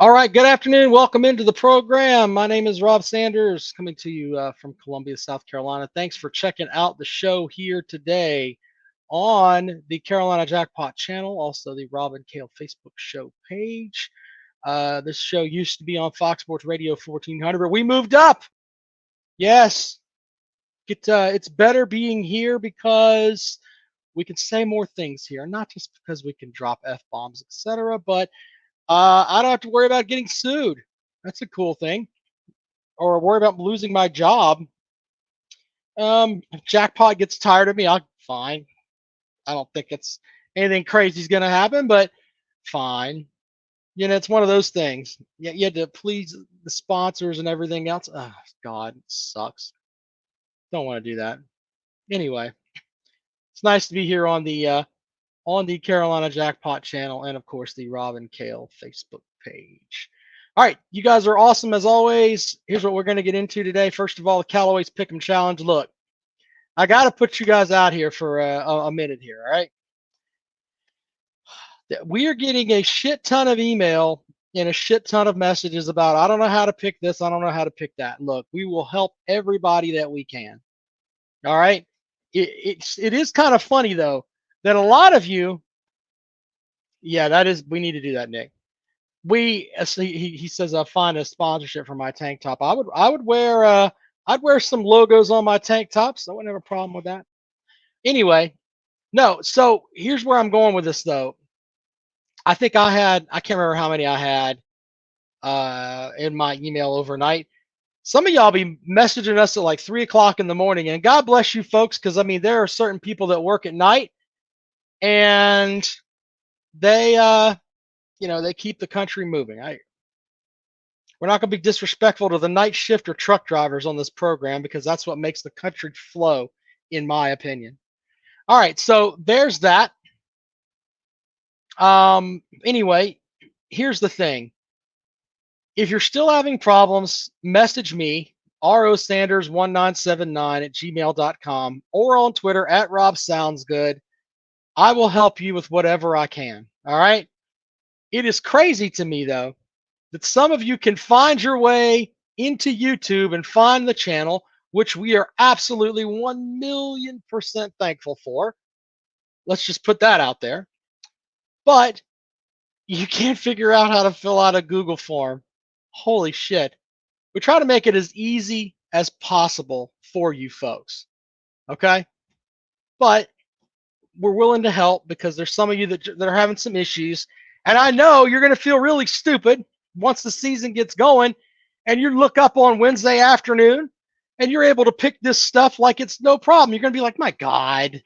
All right, good afternoon. Welcome into the program. My name is Rob Sanders, coming to you from Columbia, South Carolina. Thanks for checking out the show here today on the Carolina Jackpot channel, also the Rob and Kale Facebook show page. This show used to be on Fox Sports Radio 1400, but we moved up. Yes, it's better being here because we can say more things here, not just because we can drop F-bombs, etc., but I don't have to worry about getting sued. That's a cool thing. Or worry about losing my job. If Jackpot gets tired of me, I'll fine. I don't think it's anything crazy is going to happen, but fine. You know, it's one of those things. You had to please the sponsors and everything else. Oh, God, it sucks. Don't want to do that. Anyway, it's nice to be here on the Carolina Jackpot channel and, of course, the Rob and Kale Facebook page. All right, you guys are awesome as always. Here's what we're going to get into today. First of all, the Calloway's Pick'em Challenge. Look, I got to put you guys out here for a minute here, all right? We are getting a shit ton of email and a shit ton of messages about, I don't know how to pick this, I don't know how to pick that. Look, we will help everybody that we can, all right? It is kind of funny, though, that a lot of you, we need to do that, Nick. He says I'll find a sponsorship for my tank top. I'd wear some logos on my tank tops. I wouldn't have a problem with that. Anyway, no. So here's where I'm going with this, though. I think I can't remember how many I had in my email overnight. Some of y'all be messaging us at like 3 o'clock in the morning, and God bless you folks, because I mean there are certain people that work at night, and they they keep the country moving. We're not going to be disrespectful to the night shift or truck drivers on this program, because that's what makes the country flow, in my opinion. All right, so there's that. Anyway, here's the thing. If you're still having problems, message me, rosanders1979@gmail.com, or on Twitter @RobSoundsGood. I will help you with whatever I can. All right? It is crazy to me, though, that some of you can find your way into YouTube and find the channel, which we are absolutely 1,000,000% thankful for. Let's just put that out there. But you can't figure out how to fill out a Google form. Holy shit. We try to make it as easy as possible for you folks. Okay? But we're willing to help, because there's some of you that are having some issues. And I know you're going to feel really stupid once the season gets going and you look up on Wednesday afternoon and you're able to pick this stuff like it's no problem. You're going to be like, my God.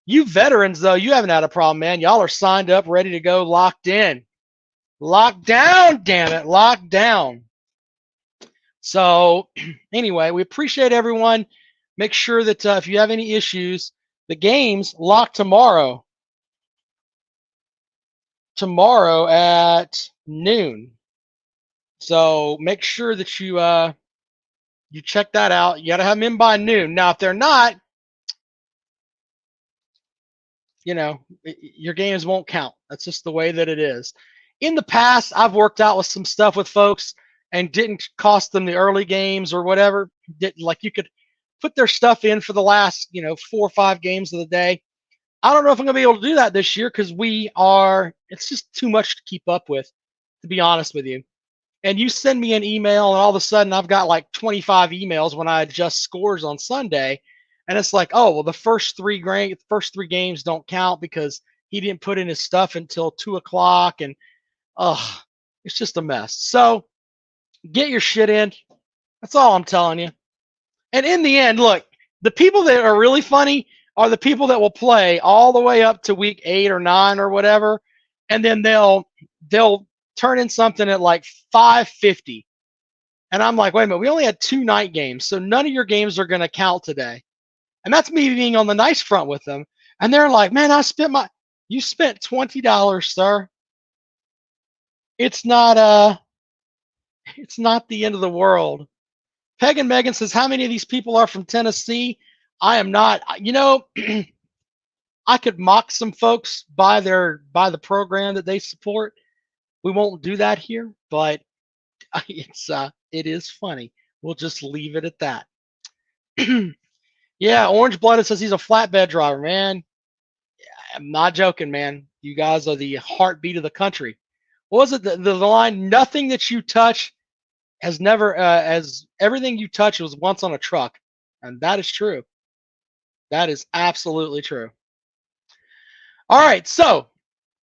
You veterans, though, you haven't had a problem, man. Y'all are signed up, ready to go, locked in. Locked down, damn it. Locked down. So anyway, we appreciate everyone. Make sure that if you have any issues, the game's locked tomorrow. Tomorrow at noon. So make sure that you check that out. You got to have them in by noon. Now, if they're not, your games won't count. That's just the way that it is. In the past, I've worked out with some stuff with folks and didn't cost them the early games or whatever. Like you could put their stuff in for the last, 4 or 5 games of the day. I don't know if I'm going to be able to do that this year, because it's just too much to keep up with, to be honest with you. And you send me an email and all of a sudden I've got like 25 emails when I adjust scores on Sunday. And it's like, oh, well, the first three games don't count because he didn't put in his stuff until 2 o'clock. And it's just a mess. So get your shit in. That's all I'm telling you. And in the end, look, the people that are really funny are the people that will play all the way up to week 8 or 9 or whatever, and then they'll turn in something at like 5:50. And I'm like, wait a minute, we only had 2 night games, so none of your games are going to count today. And that's me being on the nice front with them. And they're like, man, you spent $20, sir. It's not the end of the world. Peg and Megan says, how many of these people are from Tennessee? I am not. I could mock some folks by the program that they support, We won't do that here, but it is funny. We'll just leave it at that. Yeah, Orange Blooded says he's a flatbed driver, man. I'm not joking, man. You guys are the heartbeat of the country. What was it? The line, nothing that you touch has never, as everything you touch was once on a truck. And that is true. That is absolutely true. All right. So,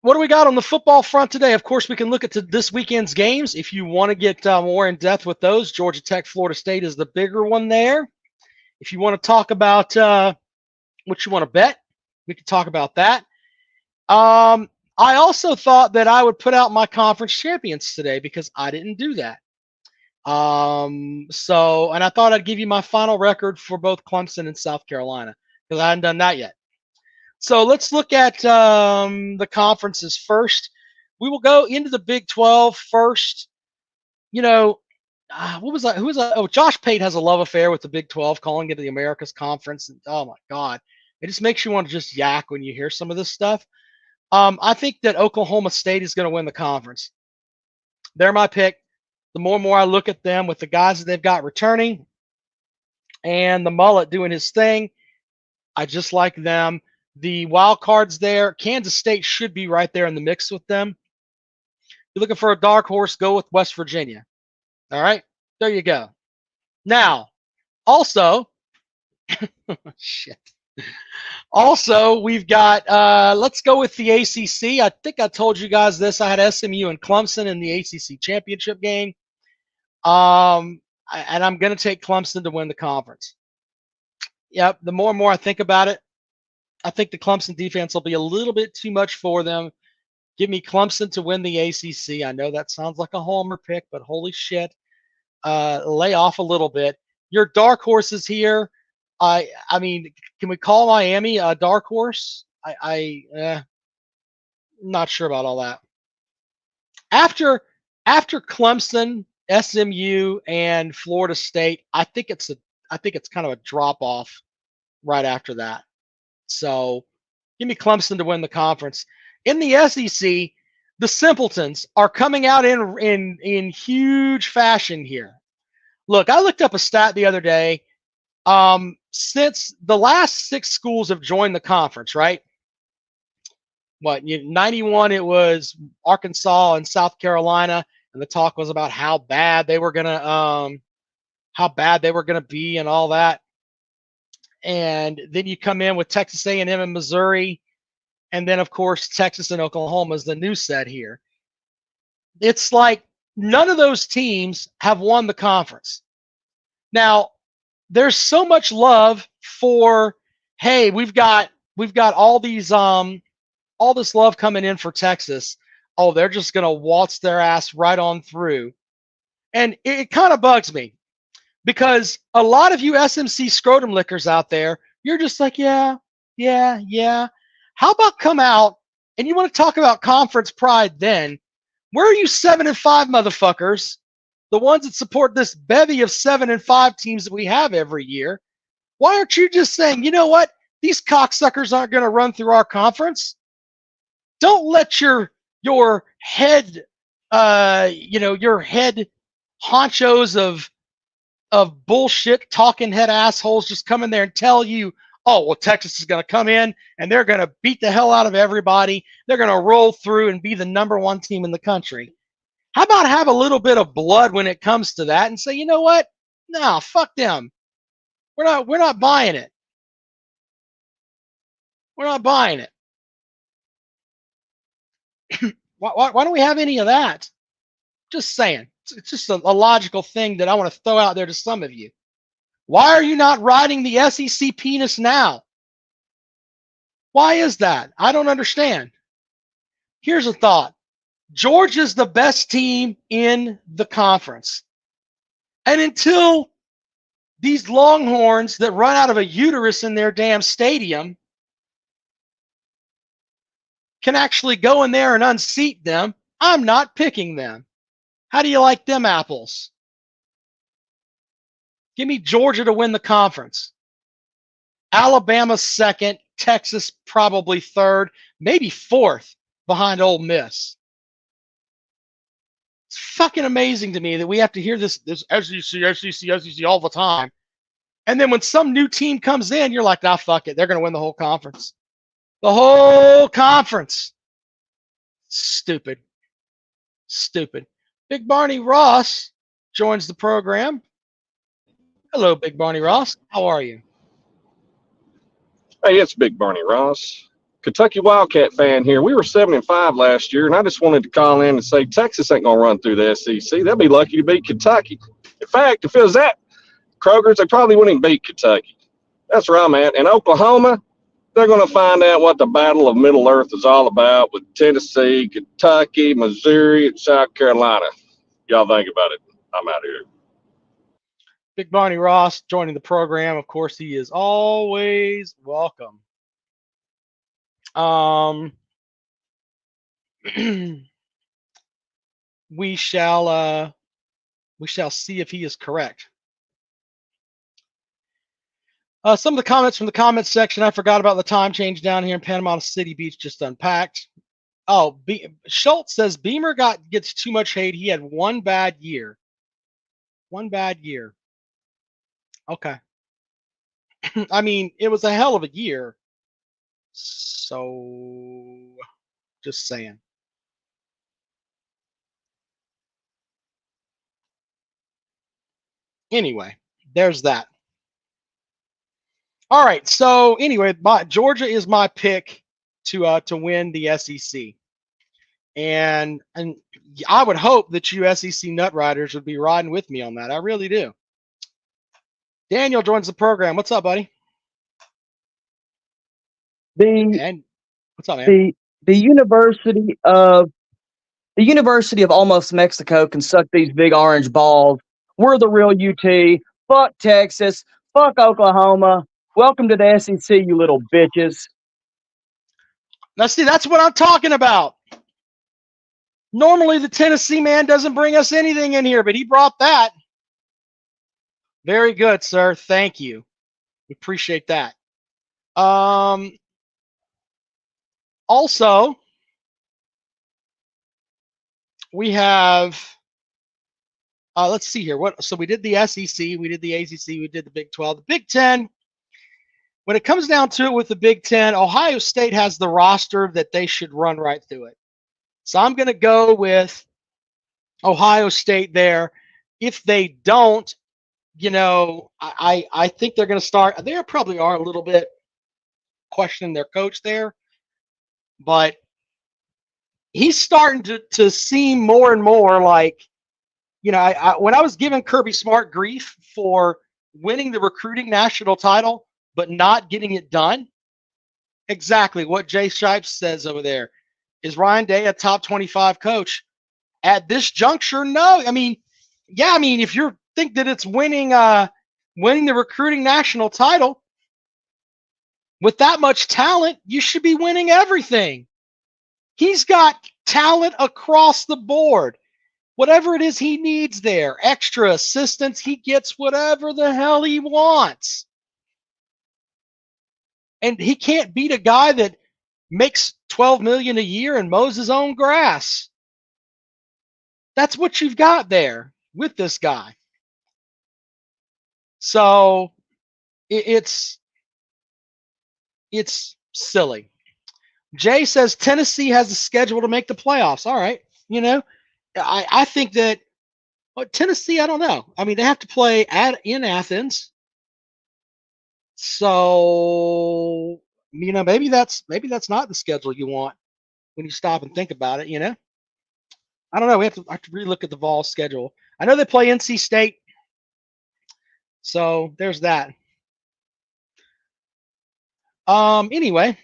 what do we got on the football front today? Of course, we can look at this weekend's games. If you want to get more in depth with those, Georgia Tech, Florida State is the bigger one there. If you want to talk about what you want to bet, we can talk about that. I also thought that I would put out my conference champions today because I didn't do that. And I thought I'd give you my final record for both Clemson and South Carolina because I hadn't done that yet. So let's look at the conferences first. We will go into the Big 12 first. You know, what was that? Who was that? Oh, Josh Pate has a love affair with the Big 12, calling it the America's Conference. And, oh my God, it just makes you want to just yak when you hear some of this stuff. I think that Oklahoma State is going to win the conference. They're my pick. The more and more I look at them with the guys that they've got returning and the mullet doing his thing, I just like them. The wild cards there, Kansas State should be right there in the mix with them. If you're looking for a dark horse, go with West Virginia. All right, there you go. Now, also, shit. Also, we've got, let's go with the ACC. I think I told you guys this. I had SMU and Clemson in the ACC championship game. And I'm going to take Clemson to win the conference. Yep, the more and more I think about it, I think the Clemson defense will be a little bit too much for them. Give me Clemson to win the ACC. I know that sounds like a homer pick, but holy shit. Lay off a little bit. Your dark horses here. I mean, can we call Miami a dark horse? I'm not sure about all that. After Clemson, SMU, and Florida State, I think it's kind of a drop off right after that. So give me Clemson to win the conference. In the SEC, the simpletons are coming out in huge fashion here. Look, I looked up a stat the other day. Since the last 6 schools have joined the conference, right? 91, it was Arkansas and South Carolina, and the talk was about how bad they were gonna be and all that. And then you come in with Texas A&M and Missouri, and then of course Texas and Oklahoma is the new set here. It's like none of those teams have won the conference. Now, there's so much love for, hey, we've got all these all this love coming in for Texas. Oh, they're just gonna waltz their ass right on through. And it kind of bugs me because a lot of you SMC scrotum lickers out there, you're just like, yeah. How about come out and you want to talk about conference pride then? Where are you 7-5 motherfuckers? The ones that support this bevy of 7-5 teams that we have every year. Why aren't you just saying, you know what? These cocksuckers aren't going to run through our conference. Don't let your head, your head honchos of bullshit talking head assholes just come in there and tell you, oh, well, Texas is going to come in and they're going to beat the hell out of everybody. They're going to roll through and be the #1 team in the country. How about have a little bit of blood when it comes to that and say, you know what? No, fuck them. We're not buying it. We're not buying it. Why don't we have any of that? Just saying. It's just a logical thing that I want to throw out there to some of you. Why are you not riding the SEC penis now? Why is that? I don't understand. Here's a thought. Georgia's the best team in the conference. And until these Longhorns that run out of a uterus in their damn stadium can actually go in there and unseat them, I'm not picking them. How do you like them apples? Give me Georgia to win the conference. Alabama second, Texas probably third, maybe fourth behind Ole Miss. It's fucking amazing to me that we have to hear this SEC all the time. And then when some new team comes in, you're like, nah, fuck it. They're going to win the whole conference. The whole conference. Stupid. Stupid. Big Barney Ross joins the program. Hello, Big Barney Ross. How are you? Hey, it's Big Barney Ross, Kentucky Wildcat fan here. We were 7-5 last year, and I just wanted to call in and say Texas ain't gonna run through the SEC. They'll be lucky to beat Kentucky. In fact, if it was that Kroger's, they probably wouldn't even beat Kentucky. That's where I'm at. And Oklahoma, they're gonna find out what the Battle of Middle Earth is all about with Tennessee, Kentucky, Missouri, and South Carolina. Y'all think about it. I'm out of here. Big Barney Ross joining the program. Of course, he is always welcome. We shall see if he is correct. Some of the comments from the comments section. I forgot about the time change down here in Panama City Beach. Just unpacked. Oh, Schultz says Beamer gets too much hate. He had one bad year. One bad year. Okay. I mean, it was a hell of a year. So, just saying. Anyway, there's that. All right. So anyway, Georgia is my pick to win the SEC, and I would hope that you SEC nut riders would be riding with me on that. I really do. Daniel joins the program. What's up, buddy? And what's up, man? The University of Almost Mexico can suck these big orange balls. We're the real UT. Fuck Texas. Fuck Oklahoma. Welcome to the SEC, you little bitches. Now, see, that's what I'm talking about. Normally, the Tennessee man doesn't bring us anything in here, but he brought that. Very good, sir. Thank you. We appreciate that. Also, we have, let's see here. So we did the SEC, we did the ACC, we did the Big 12. The Big 10, when it comes down to it with the Big 10, Ohio State has the roster that they should run right through it. So I'm going to go with Ohio State there. If they don't, I think they're going to start. They probably are a little bit questioning their coach there, but he's starting to seem more and more like, when I was giving Kirby Smart grief for winning the recruiting national title but not getting it done, exactly what Jay Shipes says over there. Is Ryan Day a top 25 coach? At this juncture, no. I mean, if you think that it's winning the recruiting national title with that much talent, you should be winning everything. He's got talent across the board. Whatever it is he needs there, extra assistance, he gets whatever the hell he wants. And he can't beat a guy that makes $12 million a year and mows his own grass. That's what you've got there with this guy. So it's silly. Jay says Tennessee has a schedule to make the playoffs. All right. I think that Tennessee, I don't know. I mean, they have to play in Athens. So, maybe that's not the schedule you want when you stop and think about it, I don't know. I have to relook at the Vol schedule. I know they play NC State. So there's that. Anyway,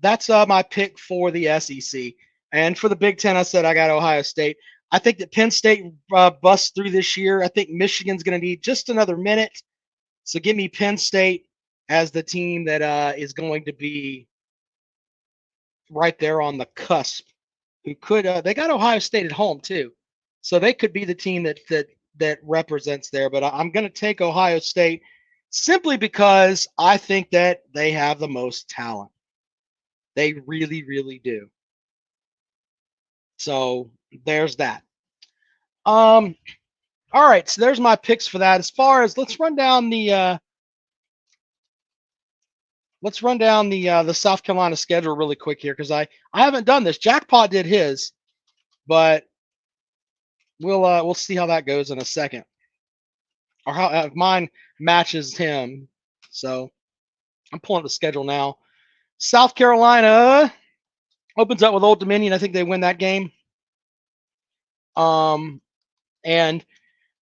that's my pick for the SEC. And for the Big Ten, I said I got Ohio State. I think that Penn State busts through this year. I think Michigan's going to need just another minute. So give me Penn State as the team that is going to be right there on the cusp. Who could they got Ohio State at home too, so they could be the team that represents there. But I'm going to take Ohio State simply because I think that they have the most talent. They really, really do. So there's that. All right, so there's my picks for that. As far as let's run down the South Carolina schedule really quick here because I haven't done this. Jackpot did his, but we'll see how that goes in a second, or how if mine matches him. So I'm pulling up the schedule now. South Carolina opens up with Old Dominion. I think they win that game. And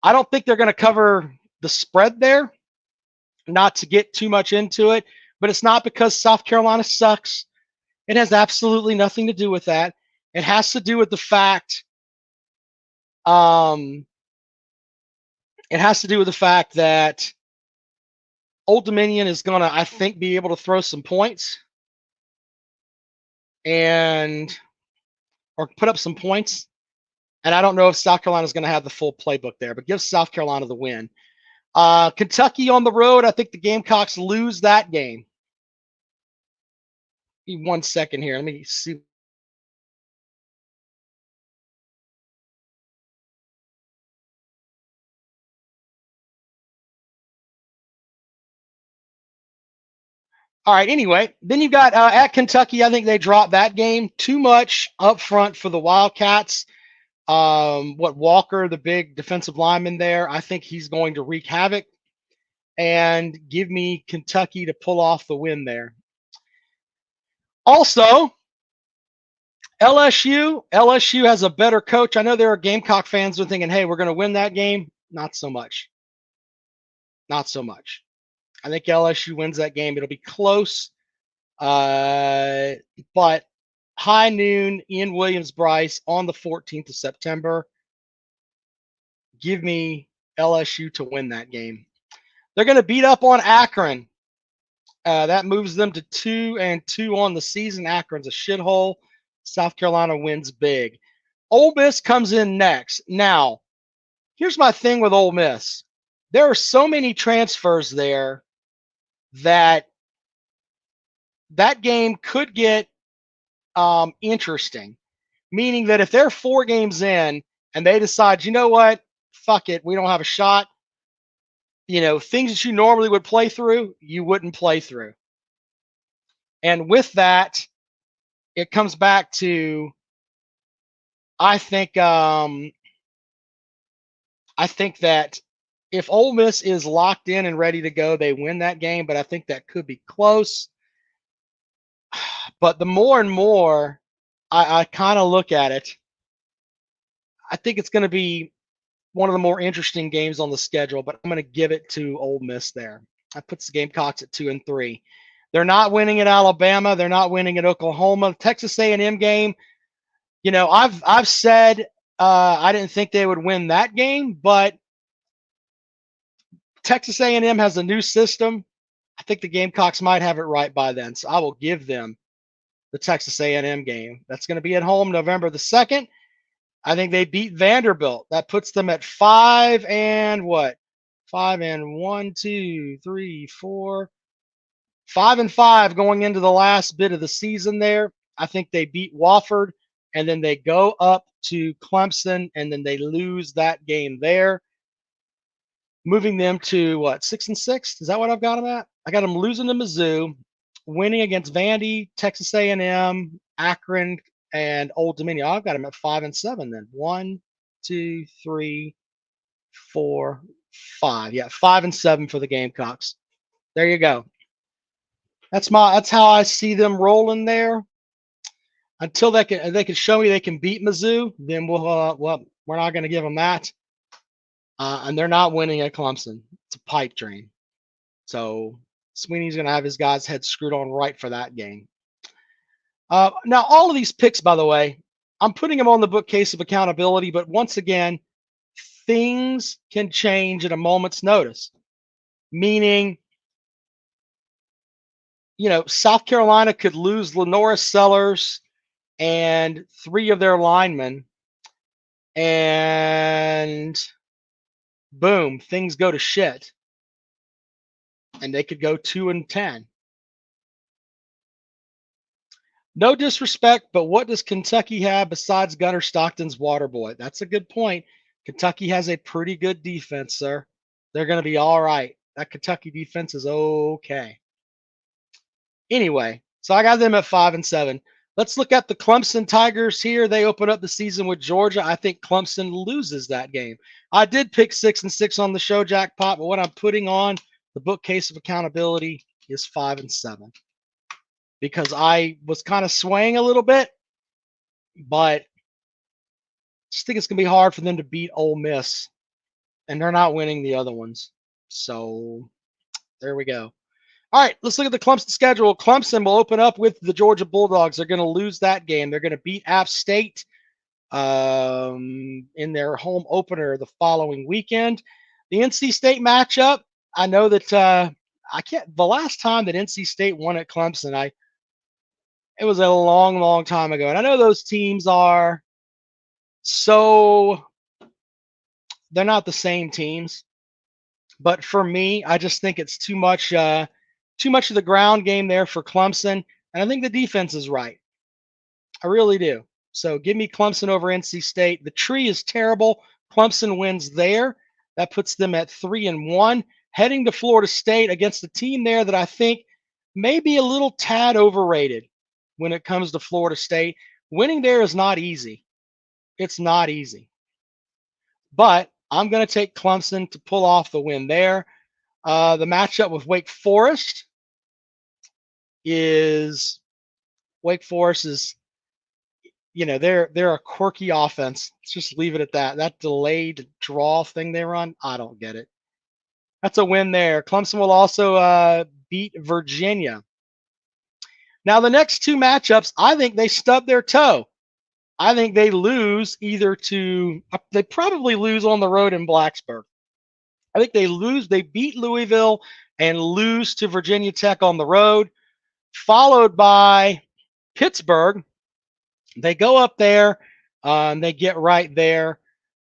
I don't think they're going to cover the spread there. Not to get too much into it, but it's not because South Carolina sucks. It has absolutely nothing to do with that. It has to do with the fact. It has to do with the fact that Old Dominion is going to, I think, be able to throw some points or put up some points. And I don't know if South Carolina is going to have the full playbook there, but give South Carolina the win. Kentucky on the road, I think the Gamecocks lose that game. Give me 1 second here. Let me see. All right, anyway, then you got at Kentucky, I think they dropped that game. Too much up front for the Wildcats. Walker, the big defensive lineman there, I think he's going to wreak havoc and give me Kentucky to pull off the win there. Also, LSU has a better coach. I know there are Gamecock fans who are thinking, hey, we're going to win that game. Not so much. Not so much. I think LSU wins that game. It'll be close. But high noon in Williams-Brice on the 14th of September. Give me LSU to win that game. They're going to beat up on Akron. That moves them to 2-2 on the season. Akron's a shithole. South Carolina wins big. Ole Miss comes in next. Now, here's my thing with Ole Miss. There are so many transfers there that game could get interesting. Meaning that if they're 4 games in and they decide, you know what, fuck it, we don't have a shot. Things that you normally would play through, you wouldn't play through. And with that, it comes back to, I think that if Ole Miss is locked in and ready to go, they win that game, but I think that could be close. But the more and more I kind of look at it, I think it's going to be one of the more interesting games on the schedule, but I'm going to give it to Ole Miss there. That puts the Gamecocks at 2-3. They're not winning at Alabama. They're not winning at Oklahoma. Texas A&M game, I've said I didn't think they would win that game, but Texas A&M has a new system. I think the Gamecocks might have it right by then, so I will give them the Texas A&M game. That's going to be at home November the 2nd. I think they beat Vanderbilt. That puts them at 5 and what? 5 and 1, 2, 3, 4. 5 and 5 going into the last bit of the season there. I think they beat Wofford, and then they go up to Clemson, and then they lose that game there, moving them to what, 6 and 6? Is that what I've got them at? I got them losing to Mizzou, winning against Vandy, Texas A&M, Akron, and Old Dominion. I've got them at 5 and 7 then. 1, 2, 3, 4, 5. Yeah, 5 and 7 for the Gamecocks. There you go. That's how I see them rolling there. Until they can show me they can beat Mizzou, then we're not going to give them that. And they're not winning at Clemson. It's a pipe dream. So Sweeney's going to have his guys' heads screwed on right for that game. Now, all of these picks, by the way, I'm putting them on the bookcase of accountability, but once again, things can change at a moment's notice. Meaning, South Carolina could lose Lenora Sellers and 3 of their linemen, and boom, things go to shit. And they could go 2 and 10. No disrespect, but what does Kentucky have besides Gunnar Stockton's Waterboy? That's a good point. Kentucky has a pretty good defense, sir. They're going to be all right. That Kentucky defense is okay. Anyway, so I got them at 5-7. Let's look at the Clemson Tigers here. They open up the season with Georgia. I think Clemson loses that game. I did pick 6-6 on the show jackpot, but what I'm putting on the bookcase of accountability is 5-7 because I was kind of swaying a little bit, but I just think it's going to be hard for them to beat Ole Miss, and they're not winning the other ones. So there we go. All right, let's look at the Clemson schedule. Clemson will open up with the Georgia Bulldogs. They're going to lose that game. They're going to beat App State in their home opener the following weekend. The NC State matchup, I know that I can't. The last time that NC State won at Clemson, it was a long, long time ago. And I know those teams are they're not the same teams. But for me, I just think it's too much of the ground game there for Clemson. And I think the defense is right. I really do. So give me Clemson over NC State. The tree is terrible. Clemson wins there. That puts them at 3-1. Heading to Florida State against a team there that I think may be a little tad overrated when it comes to Florida State. Winning there is not easy. It's not easy. But I'm going to take Clemson to pull off the win there. The matchup with Wake Forest is they're a quirky offense. Let's just leave it at that. That delayed draw thing they run, I don't get it. That's a win there. Clemson will also beat Virginia. Now, the next two matchups, I think they stub their toe. I think they lose they probably lose on the road in Blacksburg. I think they beat Louisville and lose to Virginia Tech on the road, followed by Pittsburgh. They go up there, and they get right there,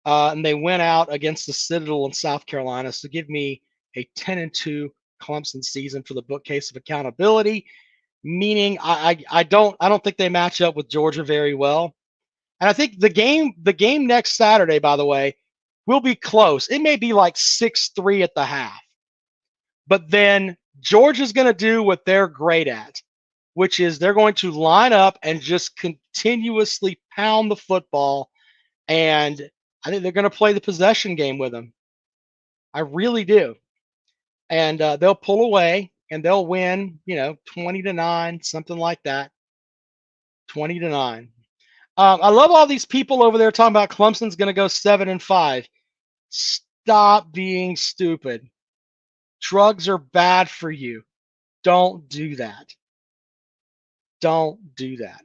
and they win out against the Citadel in South Carolina. So give me a 10-2 Clemson season for the bookcase of accountability, meaning I don't think they match up with Georgia very well. And I think the game next Saturday, by the way, will be close. It may be like 6-3 at the half. But then Georgia's going to do what they're great at, which is they're going to line up and just continuously pound the football. And I think they're going to play the possession game with them. I really do. And they'll pull away and they'll win, 20-9, something like that. 20-9. I love all these people over there talking about Clemson's going to go 7-5. Stop being stupid. Drugs are bad for you. Don't do that. Don't do that.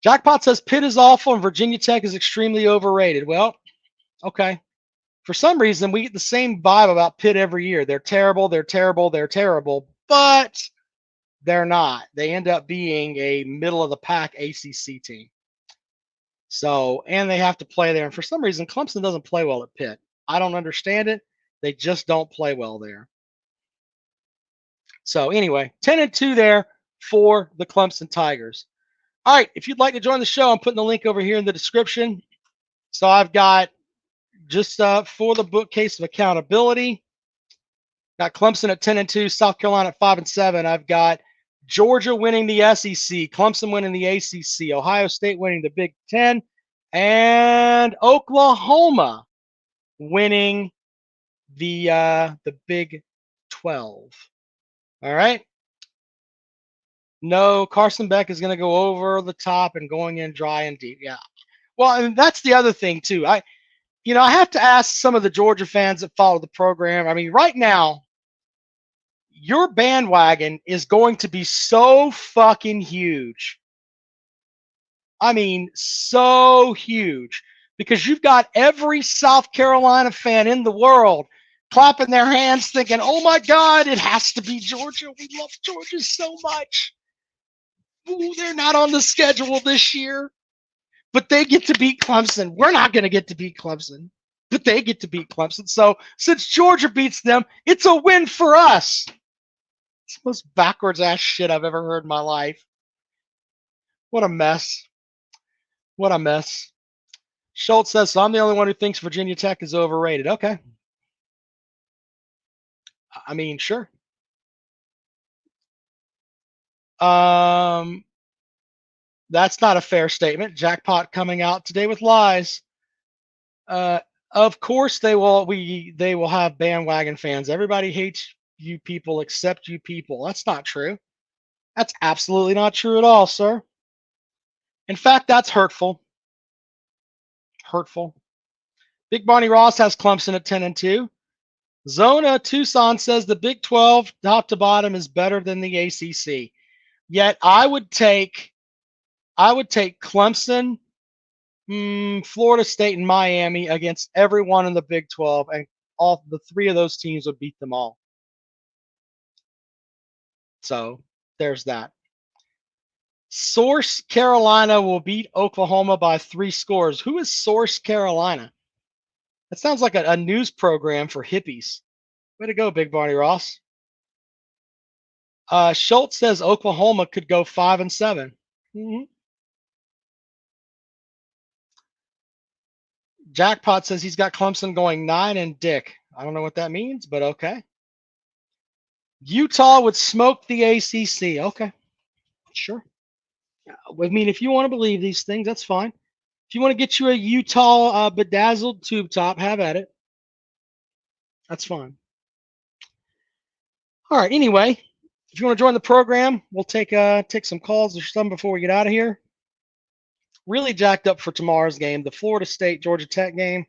Jackpot says Pitt is awful and Virginia Tech is extremely overrated. Well, okay. For some reason, we get the same vibe about Pitt every year. They're terrible, they're terrible, they're terrible, but they're not. They end up being a middle-of-the-pack ACC team. So, and they have to play there. And for some reason, Clemson doesn't play well at Pitt. I don't understand it. They just don't play well there. So anyway, 10-2 there for the Clemson Tigers. All right, if you'd like to join the show, I'm putting the link over here in the description. So I've got just for the bookcase of accountability, got Clemson at 10-2, South Carolina at 5-7. I've got Georgia winning the SEC, Clemson winning the ACC, Ohio State winning the Big Ten, and Oklahoma winning the Big 12. All right. No, Carson Beck is going to go over the top and going in dry and deep. Yeah. Well, and that's the other thing too. I have to ask some of the Georgia fans that follow the program. I mean, right now, your bandwagon is going to be so fucking huge. I mean, so huge. Because you've got every South Carolina fan in the world clapping their hands thinking, oh my God, it has to be Georgia. We love Georgia so much. Ooh, they're not on the schedule this year, but they get to beat Clemson. We're not going to get to beat Clemson, but they get to beat Clemson. So since Georgia beats them, it's a win for us. It's the most backwards ass shit I've ever heard in my life. What a mess. What a mess. Schultz says, so I'm the only one who thinks Virginia Tech is overrated. Okay. I mean, sure. That's not a fair statement. Jackpot coming out today with lies. Of course they will. They will have bandwagon fans. Everybody hates you people except you people. That's not true. That's absolutely not true at all, sir. In fact, that's hurtful. Hurtful. Big Barney Ross has Clemson at 10-2. Zona Tucson says the Big 12 top to bottom is better than the ACC. Yet I would take Clemson, Florida State, and Miami against everyone in the Big 12, and all the three of those teams would beat them all. So there's that. Source Carolina will beat Oklahoma by 3 scores. Who is Source Carolina? That sounds like a news program for hippies. Way to go, Big Barney Ross. Schultz says Oklahoma could go 5-7. Jackpot says he's got Clemson going 9 and Dick. I don't know what that means, but okay. Utah would smoke the ACC. Okay, sure. I mean, if you want to believe these things, that's fine. If you want to get you a Utah bedazzled tube top, have at it. That's fine. All right. Anyway, if you want to join the program, we'll take some calls or something before we get out of here. Really jacked up for tomorrow's game. The Florida State Georgia Tech game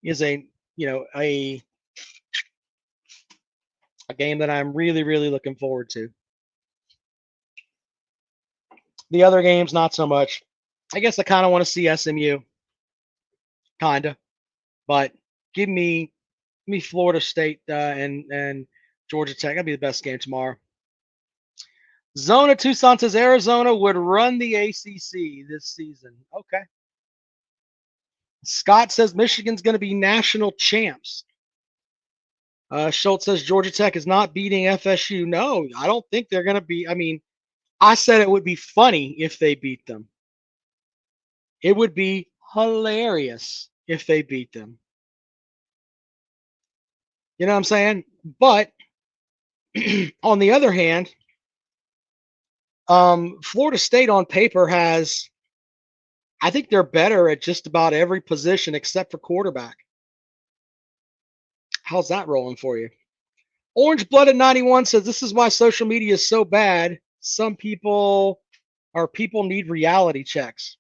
is a game that I'm really, really looking forward to. The other games, not so much. I guess I kind of want to see SMU, kind of, but give me Florida State and Georgia Tech. That'd be the best game tomorrow. Zona Tucson says Arizona would run the ACC this season. Okay. Scott says Michigan's going to be national champs. Schultz says Georgia Tech is not beating FSU. No, I don't think they're going to be. I mean, I said it would be funny if they beat them. It would be hilarious if they beat them. You know what I'm saying? But on the other hand, Florida State on paper has, I think they're better at just about every position except for quarterback. How's that rolling for you? Orange Blooded 91 says this is why social media is so bad. Some people need reality checks.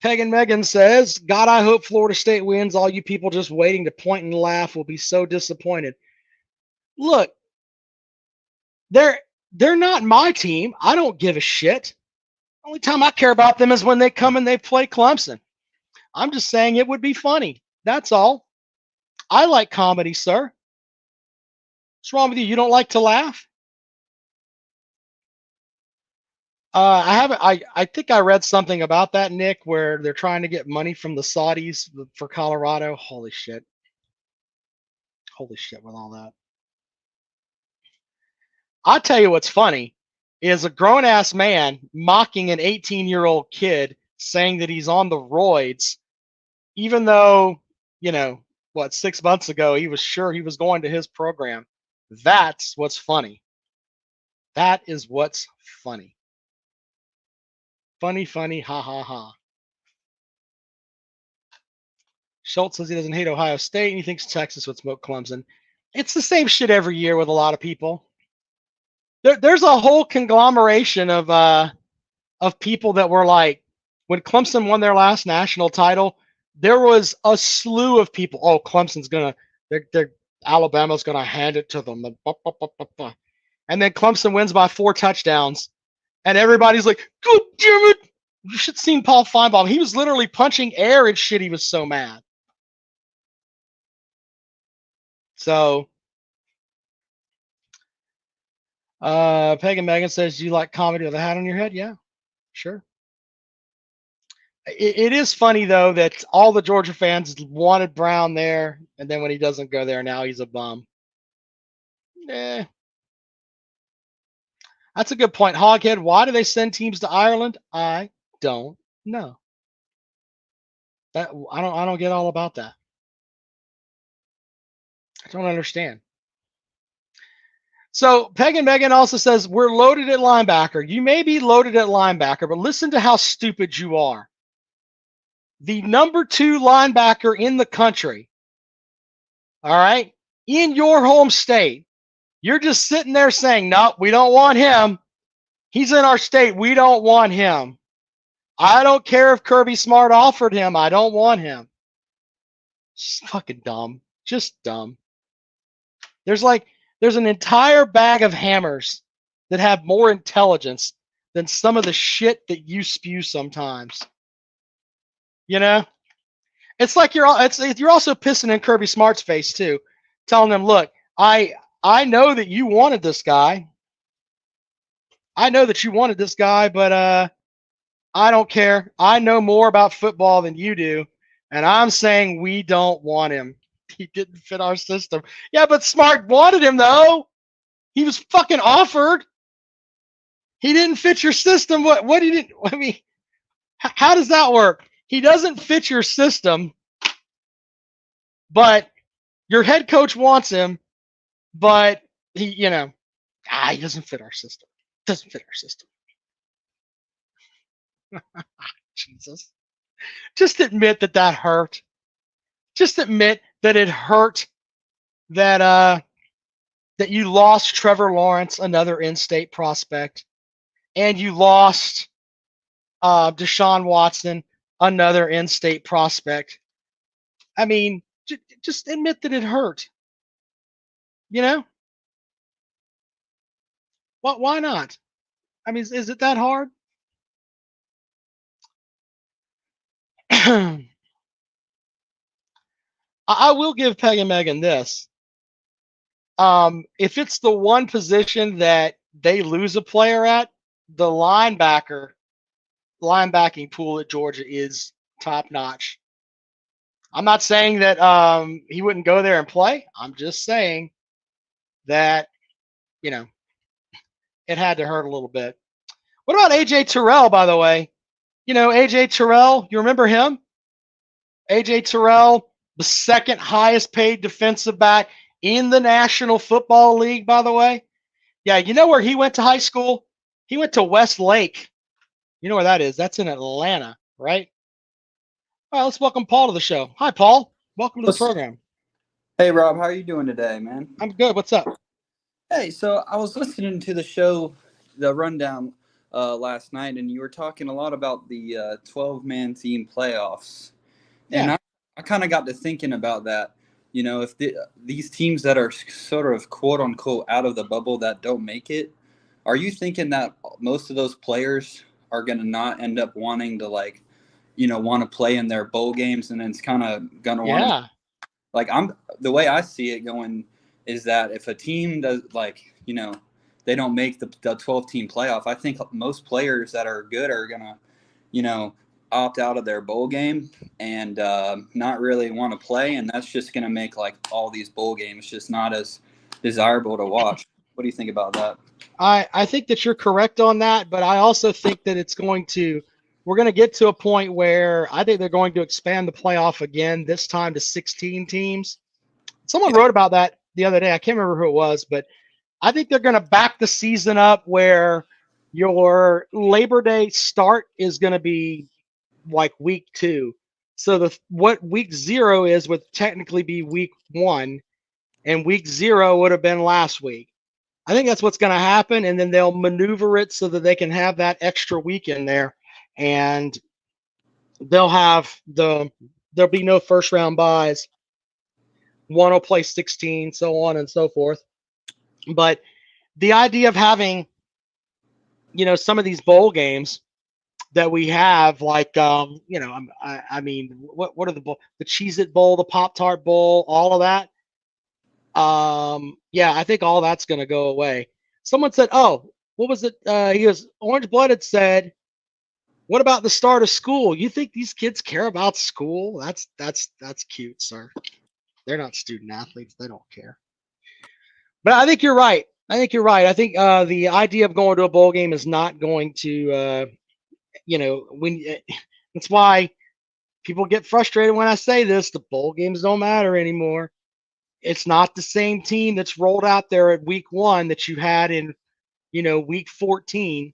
Pagan Megan says, God, I hope Florida State wins. All you people just waiting to point and laugh will be so disappointed. Look, they're not my team. I don't give a shit. Only time I care about them is when they come and they play Clemson. I'm just saying it would be funny. That's all. I like comedy, sir. What's wrong with you? You don't like to laugh? I think I read something about that, Nick, where they're trying to get money from the Saudis for Colorado. Holy shit. Holy shit with all that. I'll tell you what's funny is a grown-ass man mocking an 18-year-old kid saying that he's on the roids, even though, 6 months ago, he was sure he was going to his program. That's what's funny. That is what's funny. Funny, funny, ha, ha, ha. Schultz says he doesn't hate Ohio State and he thinks Texas would smoke Clemson. It's the same shit every year with a lot of people. There's a whole conglomeration of people that were like, when Clemson won their last national title, there was a slew of people. Oh, Clemson's Alabama's gonna hand it to them, and then Clemson wins by 4 touchdowns, and everybody's like, "God damn it!" You should have seen Paul Feinbaum. He was literally punching air and shit. He was so mad. So. Pagan Megan says, do you like comedy with a hat on your head? Yeah, sure. It is funny, though, that all the Georgia fans wanted Brown there, and then when he doesn't go there, now he's a bum. That's a good point. Hoghead, why do they send teams to Ireland? I don't know. I don't get all about that. I don't understand. So Pagan Megan also says we're loaded at linebacker. You may be loaded at linebacker, but listen to how stupid you are. The number 2 linebacker in the country, all right, in your home state, you're just sitting there saying, no, we don't want him. He's in our state. We don't want him. I don't care if Kirby Smart offered him. I don't want him. Just fucking dumb. Just dumb. There's an entire bag of hammers that have more intelligence than some of the shit that you spew sometimes. You know? It's like you're also pissing in Kirby Smart's face too, telling him, look, I know that you wanted this guy. I know that you wanted this guy, but I don't care. I know more about football than you do, and I'm saying we don't want him. He didn't fit our system. Yeah, but Smart wanted him, though. He was fucking offered. He didn't fit your system. What he didn't? I mean, how does that work? He doesn't fit your system, but your head coach wants him, but he doesn't fit our system. Doesn't fit our system. Jesus. Just admit that hurt. Just admit that it hurt that you lost Trevor Lawrence, another in-state prospect, and you lost Deshaun Watson, another in-state prospect. I mean, just admit that it hurt. You know? Why not? I mean, is it that hard? I will give Peg and Megan this. If it's the one position that they lose a player at, the linebacking pool at Georgia is top notch. I'm not saying that he wouldn't go there and play. I'm just saying that, it had to hurt a little bit. What about AJ Terrell, by the way? AJ Terrell, you remember him? AJ Terrell, the second highest paid defensive back in the National Football League, by the way. Yeah, you know where he went to high school? He went to Westlake. You know where that is? That's in Atlanta, right? All right, let's welcome Paul to the show. Hi, Paul. Welcome to the program. Hey, Rob. How are you doing today, man? I'm good. What's up? Hey, so I was listening to the show, the rundown, last night, and you were talking a lot about the 12-man team playoffs. Yeah. And I kind of got to thinking about that. If these teams that are sort of quote-unquote out of the bubble that don't make it, are you thinking that most of those players are going to not end up wanting to, want to play in their bowl games, and then it's kind of going to want to – the way I see it going is that if a team does, they don't make the 12-team playoff, I think most players that are good are going to, opt out of their bowl game and not really want to play, and that's just going to make all these bowl games just not as desirable to watch. What do you think about that? I think that you're correct on that, but I also think that we're going to get to a point where I think they're going to expand the playoff again, this time to 16 teams. Someone wrote about that the other day. I can't remember who it was, but I think they're going to back the season up where your Labor Day start is going to be like week 2. So what week 0 is would technically be week 1, and week 0 would have been last week. I think that's what's going to happen, and then they'll maneuver it so that they can have that extra week in there, and there'll be no first round buys. One will play 16, so on and so forth. But the idea of having, some of these bowl games that we have, what are the Cheez-It Bowl, the Pop-Tart Bowl, all of that. I think all that's going to go away. Someone said, oh, what was it? He goes, Orange Blooded said, what about the start of school? You think these kids care about school? That's cute, sir. They're not student athletes. They don't care. But I think you're right. I think you're right. I think the idea of going to a bowl game is not going to, that's why people get frustrated when I say this. The bowl games don't matter anymore. It's not the same team that's rolled out there at week 1 that you had in, week 14.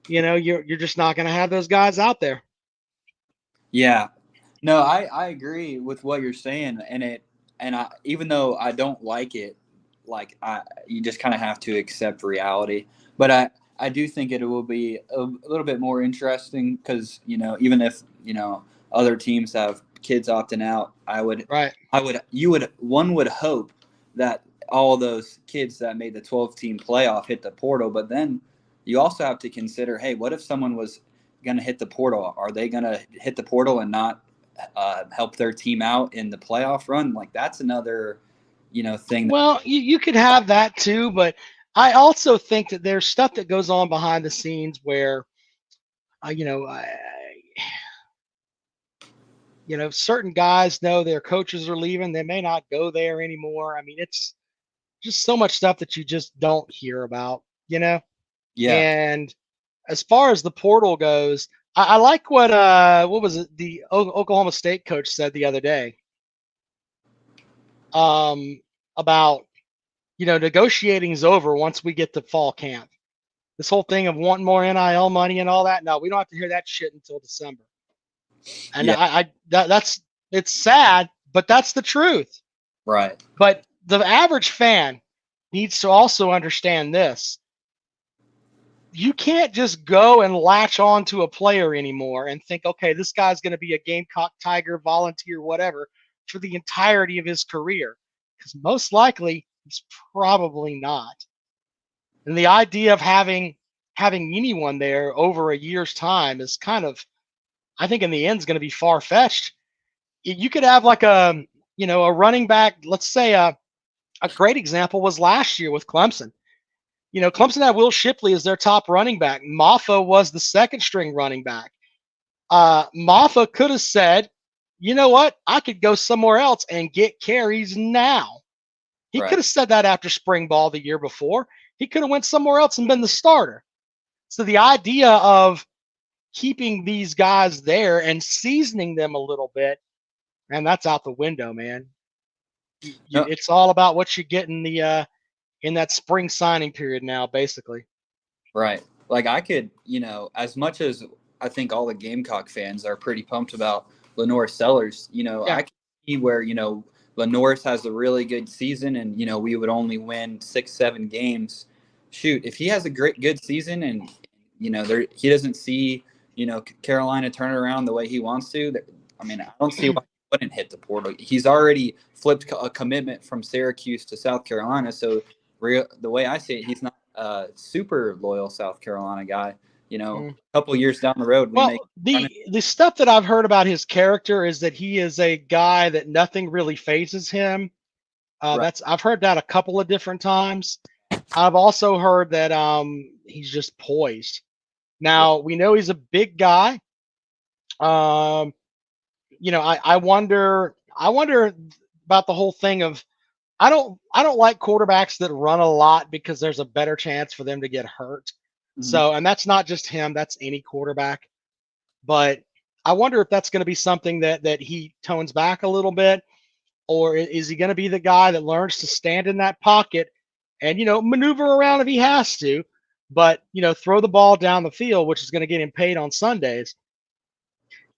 You're just not going to have those guys out there. Yeah. No, I agree with what you're saying, and I, even though I don't like it, you just kind of have to accept reality. But I do think it will be a little bit more interesting because even if other teams have kids opting out, one would hope that all those kids that made the 12-team playoff hit the portal, but then you also have to consider, hey, what if someone was going to hit the portal? Are they going to hit the portal and not help their team out in the playoff run? Like, that's another thing. Well, you could have that too, but I also think that there's stuff that goes on behind the scenes where, certain guys know their coaches are leaving. They may not go there anymore. I mean, it's just so much stuff that you just don't hear about, Yeah. And as far as the portal goes, I like what was it? The Oklahoma State coach said the other day. About negotiating is over once we get to fall camp. This whole thing of wanting more NIL money and all that, no, we don't have to hear that shit until December. And Yeah. that's it's sad, but that's the truth. Right. But the average fan needs to also understand this. You can't just go and latch on to a player anymore and think, okay, this guy's going to be a Gamecock, Tiger, volunteer, whatever, for the entirety of his career. Because most likely he's probably not. And the idea of having anyone there over a year's time is kind of, I think in the end, is going to be far-fetched. You could have like a running back. Let's say a great example was last year with Clemson. Clemson had Will Shipley as their top running back. Maffa was the second string running back. Maffa could have said, you know what? I could go somewhere else and get carries now. He Right. could have said that after spring ball the year before. He could have went somewhere else and been the starter. So the idea of keeping these guys there and seasoning them a little bit, and that's out the window, man. No. It's all about what you get in the in that spring signing period now, basically. Right. Like, I could, as much as I think all the Gamecock fans are pretty pumped about Lenore Sellers, I can see where, Lenore's has a really good season and, we would only win 6-7 games. Shoot, if he has a good season and, he doesn't see, Carolina turn it around the way he wants to, I mean, I don't see why he wouldn't hit the portal. He's already flipped a commitment from Syracuse to South Carolina. So the way I see it, he's not a super loyal South Carolina guy. A couple years down the road, the stuff that I've heard about his character is that he is a guy that nothing really phases him. Right. I've heard that a couple of different times. I've also heard that he's just poised. Now we know he's a big guy. I wonder about the whole thing of I don't like quarterbacks that run a lot because there's a better chance for them to get hurt. So, and that's not just him, that's any quarterback. But I wonder if that's going to be something that he tones back a little bit, or is he going to be the guy that learns to stand in that pocket and, maneuver around if he has to, but, throw the ball down the field, which is going to get him paid on Sundays.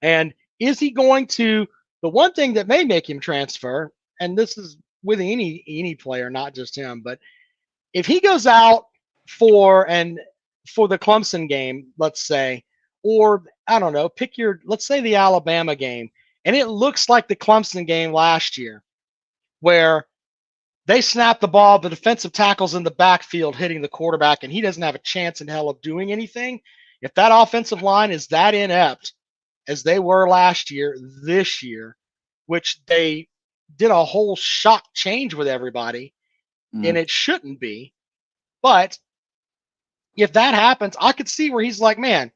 And is he going to, the one thing that may make him transfer, and this is with any player, not just him, but if he goes out for the Clemson game, let's say, or I don't know, let's say the Alabama game, and it looks like the Clemson game last year, where they snap the ball, the defensive tackle's in the backfield hitting the quarterback, and he doesn't have a chance in hell of doing anything. If that offensive line is that inept as they were last year, this year, which they did a whole shock change with everybody, and it shouldn't be, but if that happens, I could see where he's like, man,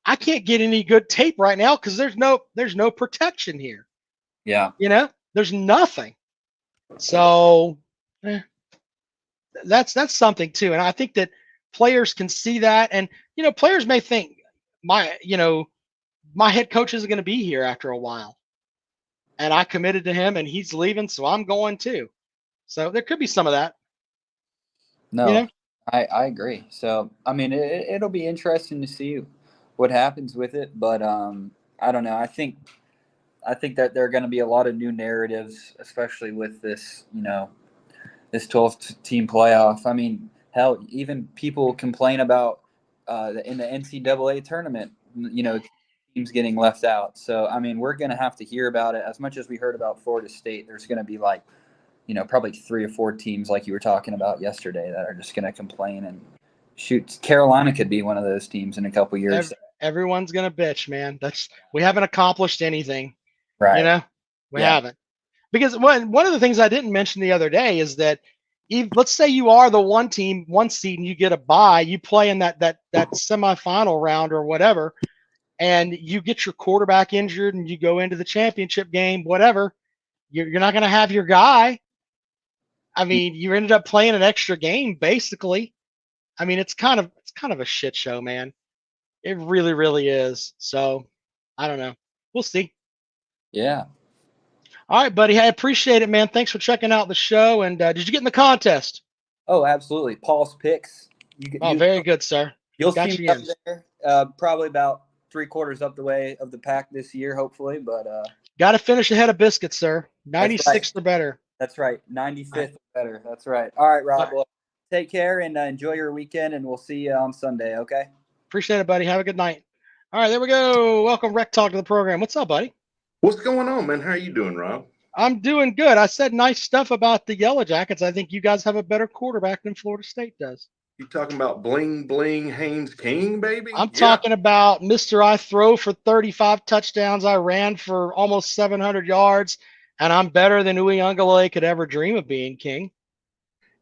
I can't get any good tape right now because there's no protection here. Yeah. There's nothing. So that's something too. And I think that players can see that, and players may think my head coach isn't going to be here after a while, and I committed to him, and he's leaving, so I'm going too. So there could be some of that. No, I agree. So I mean, it'll be interesting to see what happens with it, but I don't know. I think that there are going to be a lot of new narratives, especially with this, this 12-team playoff. I mean, hell, even people complain about in the NCAA tournament, teams getting left out. So, I mean, we're going to have to hear about it. As much as we heard about Florida State, there's going to be probably 3 or 4 teams like you were talking about yesterday that are just going to complain. And shoot, Carolina could be one of those teams in a couple years. Everyone's going to bitch, man. We haven't accomplished anything. Right. We haven't. Because one of the things I didn't mention the other day is that let's say you are the one seed and you get a bye, you play in that semifinal round or whatever, and you get your quarterback injured and you go into the championship game, whatever, you're not going to have your guy. I mean, you ended up playing an extra game basically. I mean, it's kind of a shit show, man. It really, really is. So I don't know. We'll see. Yeah. All right, buddy. I appreciate it, man. Thanks for checking out the show. And did you get in the contest? Oh, absolutely. Paul's picks. Very good, sir. You'll see me up there. Probably about 3/4 up the way of the pack this year, hopefully. But got to finish ahead of Biscuit, sir. 96 or better. That's right. 95th or better. That's right. All right, Rob. Well, take care and enjoy your weekend, and we'll see you on Sunday. Okay. Appreciate it, buddy. Have a good night. All right, there we go. Welcome, Rec Talk, to the program. What's up, buddy? What's going on, man? How you doing, Rob? I'm doing good. I said nice stuff about the Yellow Jackets. I think you guys have a better quarterback than Florida State does. You talking about bling bling Haynes King, baby? I'm talking about Mr. I throw for 35 touchdowns. I ran for almost 700 yards, and I'm better than Uyunglele could ever dream of being, King.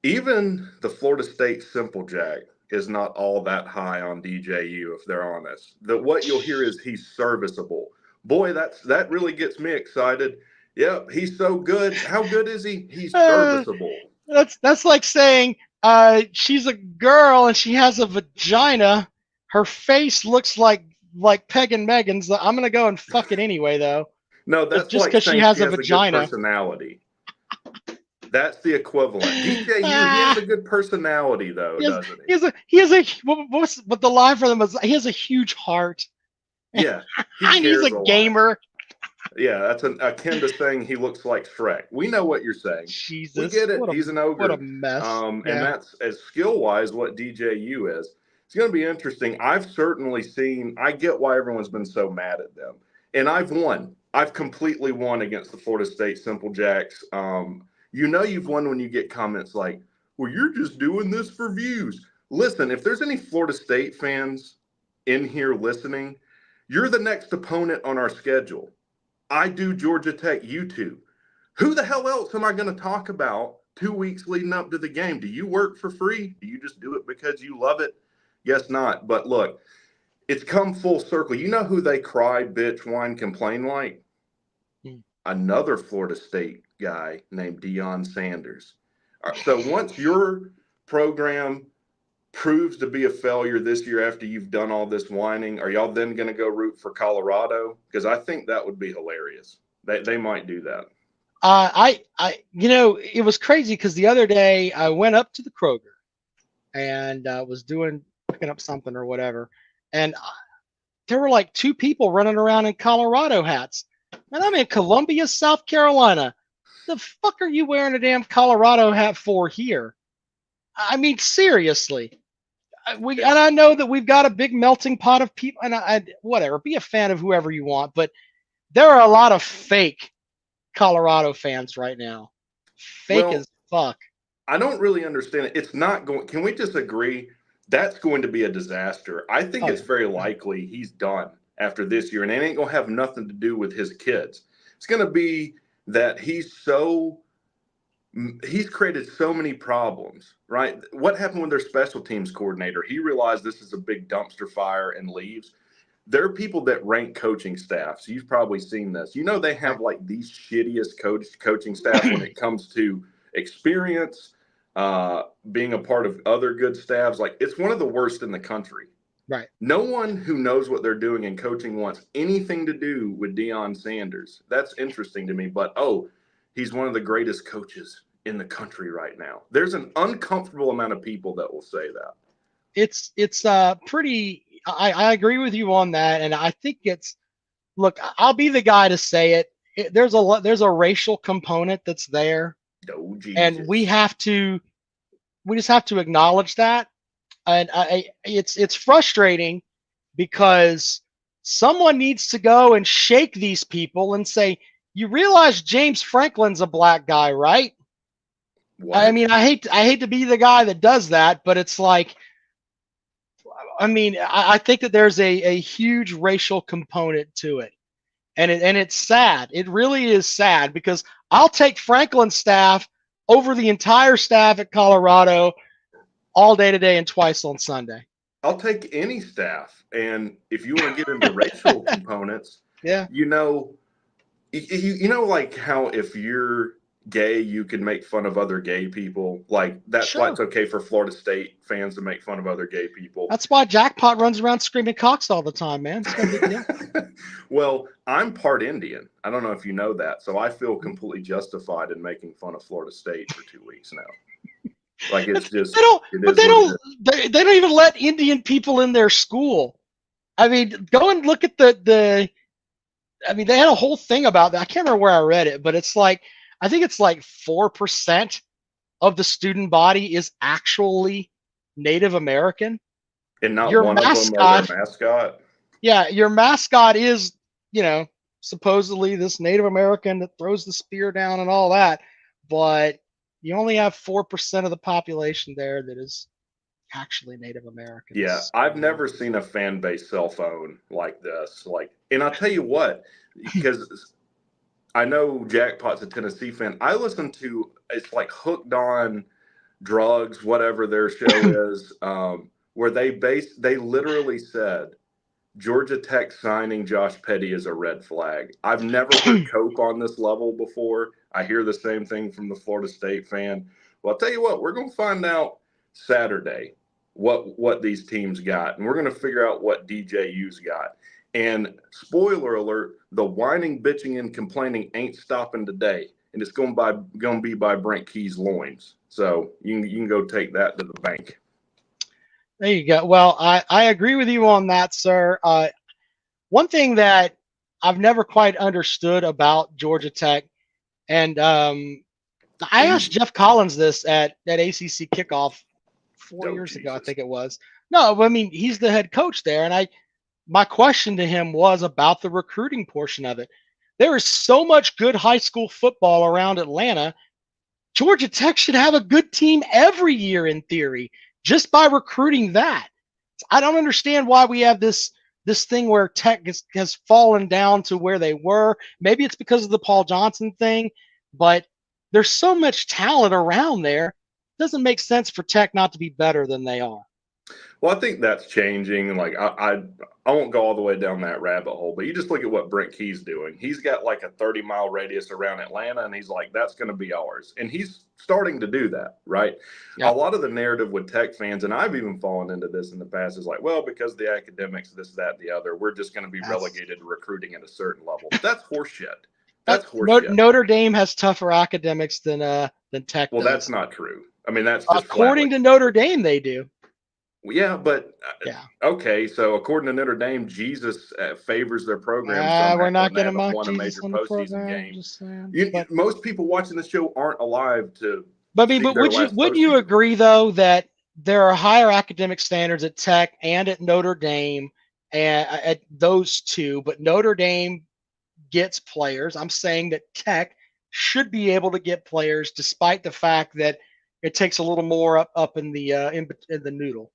Even the Florida State Simple Jack is not all that high on DJU, if they're honest. What you'll hear is he's serviceable. Boy, that really gets me excited. Yep, he's so good. How good is he? He's serviceable. That's like saying she's a girl and she has a vagina. Her face looks like Peg and Megan's. I'm gonna go and fuck it anyway, though. No, that's just because she has a vagina. Good personality. That's the equivalent. DJU, he has a good personality, though, doesn't he? What the line for them is? He has a huge heart. Yeah, he's a gamer. Yeah, that's akin to saying he looks like Shrek. We know what you're saying. Jesus, we get it. He's an ogre. What a mess. And that's as skill-wise what DJU is. It's going to be interesting. I've certainly seen. I get why everyone's been so mad at them, and I've won. I've completely won against the Florida State Simple Jacks. You've won when you get comments like, "Well, you're just doing this for views." Listen, if there's any Florida State fans in here listening, you're the next opponent on our schedule. I do Georgia Tech, YouTube. Who the hell else am I going to talk about 2 weeks leading up to the game? Do you work for free? Do you just do it because you love it? Guess not. But look, it's come full circle. You know who they cry, bitch, whine, complain like? Another Florida State guy named Deion Sanders. So once your program proves to be a failure this year after you've done all this whining, are y'all then going to go root for Colorado? Because I think that would be hilarious. They might do that. It was crazy because the other day I went up to the Kroger and was picking up something or whatever, and there were like 2 people running around in Colorado hats. And I'm in Columbia, South Carolina. The fuck are you wearing a damn Colorado hat for here? I mean, seriously. And I know that we've got a big melting pot of people, and whatever, be a fan of whoever you want, but there are a lot of fake Colorado fans right now. Fake as fuck. I don't really understand it. It's not going. Can we just agree that's going to be a disaster? I think it's very likely he's done after this year, and it ain't going to have nothing to do with his kids. It's going to be that he's created so many problems, right? What happened with their special teams coordinator? He realized this is a big dumpster fire and leaves. There are people that rank coaching staffs. You've probably seen this. They have like the shittiest coaching staff when it comes to experience, being a part of other good staffs. Like, it's one of the worst in the country. Right. No one who knows what they're doing in coaching wants anything to do with Deion Sanders. That's interesting to me. But, he's one of the greatest coaches in the country right now. There's an uncomfortable amount of people that will say that. It's pretty. I agree with you on that, and I think look. I'll be the guy to say it. There's a racial component that's there, Oh, Jesus. and we just have to acknowledge that. And it's frustrating because someone needs to go and shake these people and say, you realize James Franklin's a black guy, right? What? I mean, I hate to be the guy that does that, but it's like, I mean, I think that there's a huge racial component to it. And it's sad. It really is sad, because I'll take Franklin's staff over the entire staff at Colorado all day today and twice on Sunday. I'll take any staff. And if you want to get into racial components, Yeah. you know, like how if you're gay, you can make fun of other gay people. Like, that's why it's okay for Florida State fans to make fun of other gay people. That's why Jackpot runs around screaming cocks all the time, man. It's no big deal. Well, I'm part Indian. I don't know if you know that. So I feel completely justified in making fun of Florida State for 2 weeks now. Like, it's just they don't even let Indian people in their school. I mean, go and look at I mean, they had a whole thing about that. I can't remember where I read it, but it's like, I think it's like 4% of the student body is actually Native American. And not your one mascot, of them are their mascot. Yeah, your mascot is, supposedly this Native American that throws the spear down and all that, but you only have 4% of the population there that is actually Native Americans. Yeah, I've never seen a fan base cell phone like this. And I'll tell you what, because I know Jackpot's a Tennessee fan. I listen to, it's like Hooked on Drugs, whatever their show is, where they literally said Georgia Tech signing Josh Petty is a red flag. I've never heard cope on this level before. I hear the same thing from the Florida State fan. Well, I'll tell you what, we're going to find out Saturday what these teams got, and we're going to figure out what DJU's got. And spoiler alert, the whining, bitching, and complaining ain't stopping today, and it's going to be by Brent Key's loins. So you can go take that to the bank. There you go. Well, I agree with you on that, sir. One thing that I've never quite understood about Georgia Tech, and I asked Jeff Collins this at ACC kickoff 4 years ago, I think it was. No, I mean, he's the head coach there, and my question to him was about the recruiting portion of it. There is so much good high school football around Atlanta. Georgia Tech should have a good team every year in theory, just by recruiting that. I don't understand why we have this thing where Tech has fallen down to where they were. Maybe it's because of the Paul Johnson thing, but there's so much talent around there. It doesn't make sense for Tech not to be better than they are. Well, I think that's changing. Like, I won't go all the way down that rabbit hole, but you just look at what Brent Key's doing. He's got like a 30-mile radius around Atlanta, and he's like, that's going to be ours. And he's starting to do that, right? Yeah. A lot of the narrative with Tech fans, and I've even fallen into this in the past, is like, well, because of the academics, this, that, the other, we're just going to be relegated to recruiting at a certain level. That's horseshit. That's horseshit. Notre Dame has tougher academics than Tech Well, does. that's not true. I mean, that's just according to Notre Dame, they do. Yeah, but okay. So according to Notre Dame, Jesus favors their program. We're not going to mock won Jesus a on major the postseason program. game. Most people watching the show aren't alive to. But would you agree though that there are higher academic standards at Tech and at Notre Dame, and at those two, but Notre Dame gets players. I'm saying that Tech should be able to get players, despite the fact that it takes a little more up in the in the noodle.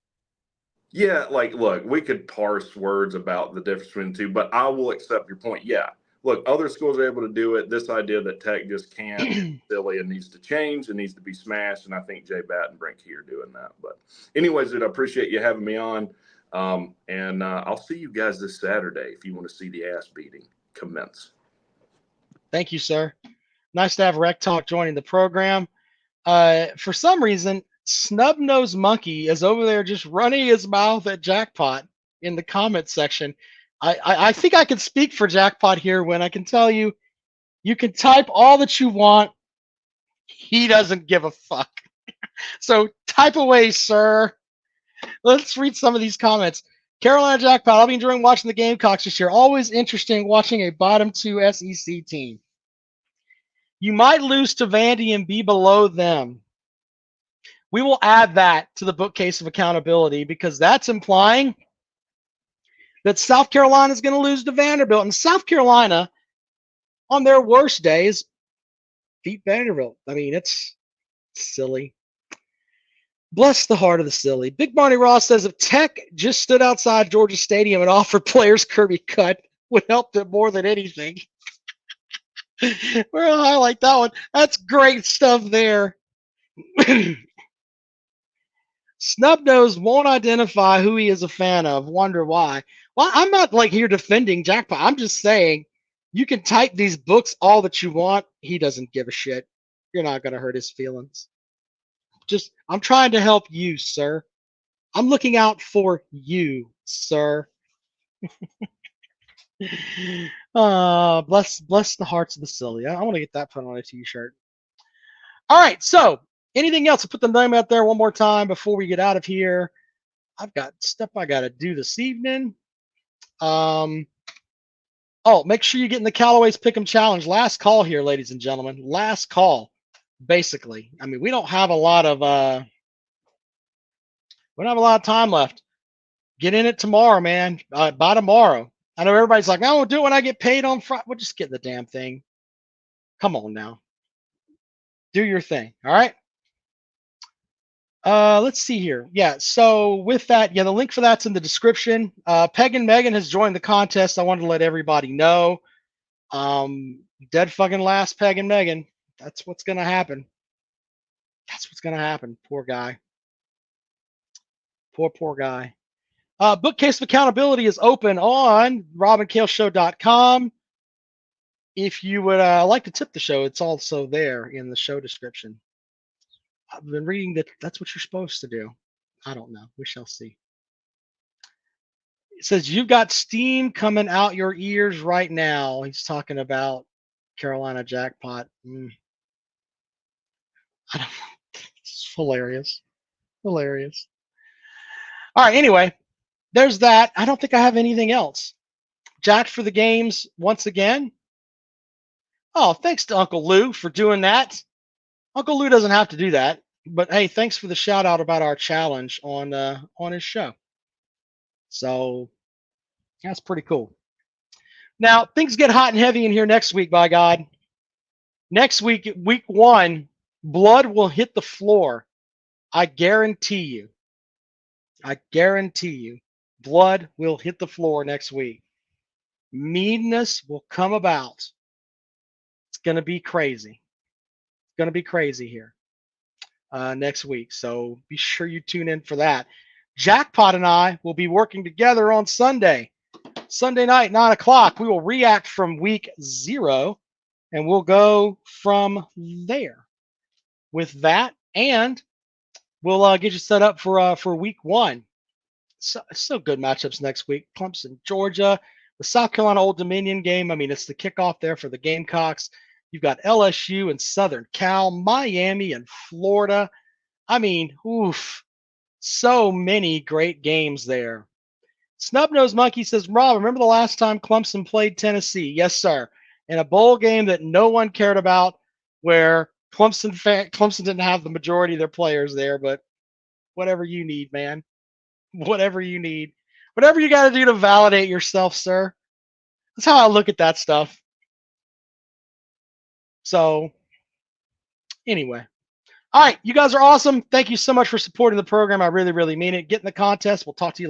Yeah, like, look, we could parse words about the difference between the two, but I will accept your point. Yeah, look, other schools are able to do it. This idea that Tech just can't is silly and needs to change and needs to be smashed, and I think Jay Batt and Brent Key are doing that. But anyways, dude, I appreciate you having me on, and I'll see you guys this Saturday if you want to see the ass beating commence. Thank you, sir. Nice to have Rec Talk joining the program. For some reason, Snub-Nosed Monkey is over there just running his mouth at Jackpot in the comment section. I think I can speak for Jackpot here when I can tell you, you can type all that you want. He doesn't give a fuck. So type away, sir. Let's read some of these comments. Carolina Jackpot, I'll be enjoying watching the Gamecocks this year. Always interesting watching a bottom 2 SEC team. You might lose to Vandy and be below them. We will add that to the bookcase of accountability because that's implying that South Carolina is going to lose to Vanderbilt. And South Carolina, on their worst days, beat Vanderbilt. I mean, it's silly. Bless the heart of the silly. Big Barney Ross says if Tech just stood outside Georgia Stadium and offered players Kirby cut, would help them more than anything. We're going to highlight that one. That's great stuff there. Snub-Nose won't identify who he is a fan of. Wonder why. Well, I'm not like here defending Jackpot. I'm just saying you can type these books all that you want. He doesn't give a shit. You're not going to hurt his feelings. I'm trying to help you, sir. I'm looking out for you, sir. Bless the hearts of the silly. I want to get that put on a t-shirt. All right, so anything else? I'll put the name out there one more time before we get out of here. I've got stuff I got to do this evening. Make sure you get in the Callaway's Pick'em Challenge. Last call here, ladies and gentlemen. Last call. Basically, I mean, we don't have a lot of time left. Get in it tomorrow, man. By tomorrow. I know everybody's like, I won't do it when I get paid on Friday. Well, just get the damn thing. Come on now. Do your thing. All right. Let's see here. Yeah. So with that, the link for that's in the description. Peg and Megan has joined the contest. I wanted to let everybody know. Dead fucking last, Peg and Megan. That's what's going to happen. That's what's going to happen. Poor guy. Poor guy. Bookcase of Accountability is open on robandkaleshow.com. If you would like to tip the show, it's also there in the show description. I've been reading that that's what you're supposed to do. I don't know. We shall see. It says, you've got steam coming out your ears right now. He's talking about Carolina Jackpot. I don't know. It's hilarious. Hilarious. All right, anyway, there's that. I don't think I have anything else. Jack for the games once again. Oh, thanks to Uncle Lou for doing that. Uncle Lou doesn't have to do that, but hey, thanks for the shout out about our challenge on his show. So that's pretty cool. Now, things get hot and heavy in here next week, by God. Next week, week 1, blood will hit the floor. I guarantee you. I guarantee you. Blood will hit the floor next week. Meanness will come about. It's going to be crazy. It's going to be crazy here next week. So be sure you tune in for that. Jackpot and I will be working together on Sunday. Sunday night, 9 o'clock. We will react from week 0, and we'll go from there with that. And we'll get you set up for week 1. So good matchups next week. Clemson, Georgia, the South Carolina Old Dominion game. I mean, it's the kickoff there for the Gamecocks. You've got LSU and Southern Cal, Miami and Florida. I mean, so many great games there. Snub-Nosed Monkey says, Rob, remember the last time Clemson played Tennessee? Yes, sir. In a bowl game that no one cared about, where Clemson didn't have the majority of their players there, but whatever you need, man. Whatever you need. Whatever you got to do to validate yourself, sir. That's how I look at that stuff. So, anyway. All right, you guys are awesome. Thank you so much for supporting the program. I really, really mean it. Get in the contest. We'll talk to you later.